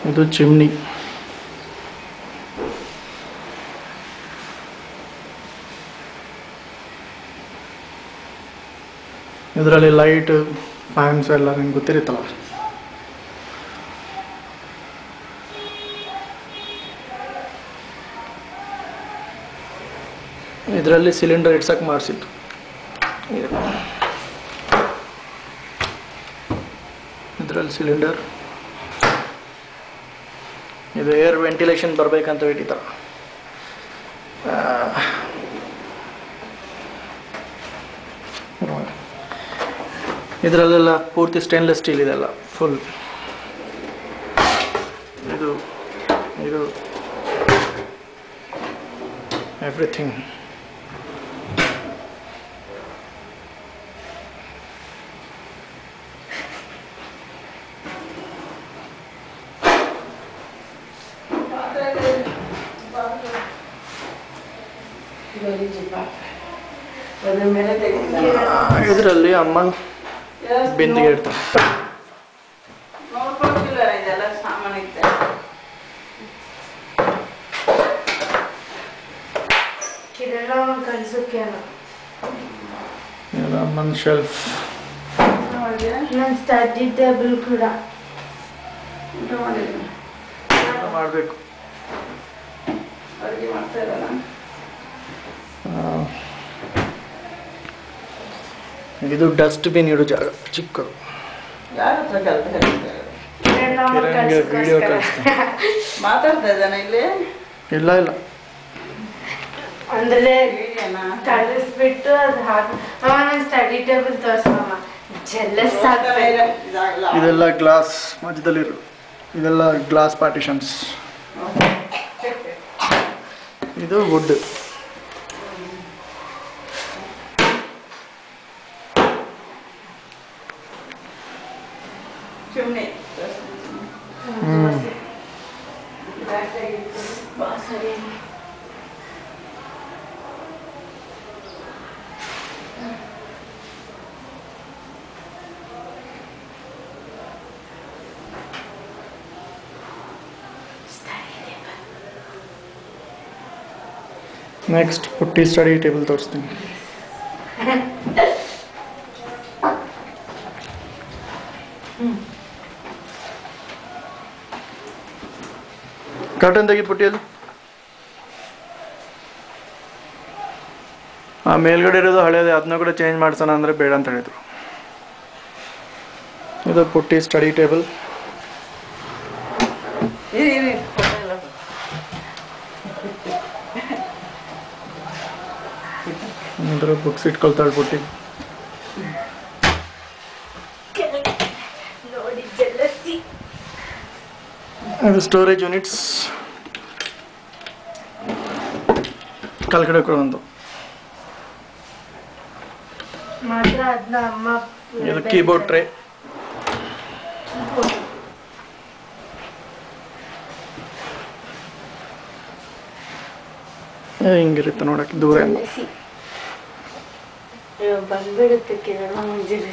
ಇದು ಚಿಮ್ನಿ. ಇದರಲ್ಲಿ light fans ಎಲ್ಲ ನಿಮ್ಗೆ ಗೊತ್ತಿರುತ್ತಲ್ಲ. ಇದರಲ್ಲಿ ಸಿಲಿಂಡರ್ ಇಡ್ಸಕ್ಕೆ ಮಾಡಿಸಿತ್ತು. ಇದರಲ್ಲಿ ಸಿಲಿಂಡರ್, ಇದು ಏರ್ ವೆಂಟಿಲೇಷನ್ ಬರಬೇಕಂತ ಇಟ್ಟಿದ್ದಾರೆ. ಇದರಲ್ಲೆಲ್ಲ ಪೂರ್ತಿ ಸ್ಟೇನ್ಲೆಸ್ ಸ್ಟೀಲ್ ಇದೆಲ್ಲ ಫುಲ್. ಇದು ಇದು ಎವ್ರಿಥಿಂಗ್. ಇದರಲ್ಲಿ ಅಮ್ಮ ಬಿಂದಿಗೆ ಇಡ್ತಾರೆ. ಅಮ್ಮನ ಶೆಲ್ಫ್. ಸ್ಟಡಿ ಟೇಬಲ್ ಕೂಡ ಮಾಡಬೇಕು. ಇದು ಡಸ್ಟ್ಬಿನ್ ಇಡೋ ಜಾಗ ಚಿಕ್ಕದು. ವಿಡಿಯೋ ಮಾತಾಡ್ತಾ ಇದ್ದಾನೆ ಇಲ್ಲಿ. ಇಲ್ಲ ಇಲ್ಲ ಅಂದ್ರೆ ಕಳಿಸ್ಬಿಟ್ಟು ಅದು ಹಾಕಿ ಸ್ಟಡಿ ಟೇಬಲ್ ತೋರಿಸಮ್ಮ. ಜೆಲ್ಲಸ್ ಆಗ್ತಾ ಇದೆ. ಇದೆಲ್ಲ ಗ್ಲಾಸ್ ಮಧ್ಯದಲ್ಲಿರು. ಇದೆಲ್ಲ ಗ್ಲಾಸ್ ಪಾರ್ಟಿಷನ್ಸ್. ಇದು ವುಡ್. ನೆಕ್ಸ್ಟ್ ಪುಟ್ಟಿ ಸ್ಟಡಿ ಟೇಬಲ್ ತೋರಿಸ್ತೀನಿ. ಕರ್ಟನ್ ತೆಗಿ ಪುಟ್ಟಿಯಲ್ಲಿ. ಆ ಮೇಲ್ಗಡೆ ಇರೋದು ಹಳೇದೆ, ಅದನ್ನ ಕೂಡ ಚೇಂಜ್ ಮಾಡ್ಸೋಣ ಅಂದರೆ ಬೇಡ ಅಂತ ಹೇಳಿದ್ರು. ಇದು ಪುಟ್ಟಿ ಸ್ಟಡಿ ಟೇಬಲ್. ಇದರ ಬುಕ್ಸ್ ಇಟ್ಕೊಳ್ತಾಳೆ ಪುಟ್ಟಿ. ಅದು ಸ್ಟೋರೇಜ್ ಯೂನಿಟ್ಸ್. ಕೆಳಗಡೆ ಕೂಡ ಒಂದು. ಇದು ಕೀಬೋರ್ಡ್ ಟ್ರೇ. ಹಿಂಗಿರುತ್ತೆ ನೋಡಕ್ಕೆ ದೂರ ಬಂದ್ಬಿಡುತ್ತೆ ಕೆಳಗೆ ಮುಂಜಾನೆ.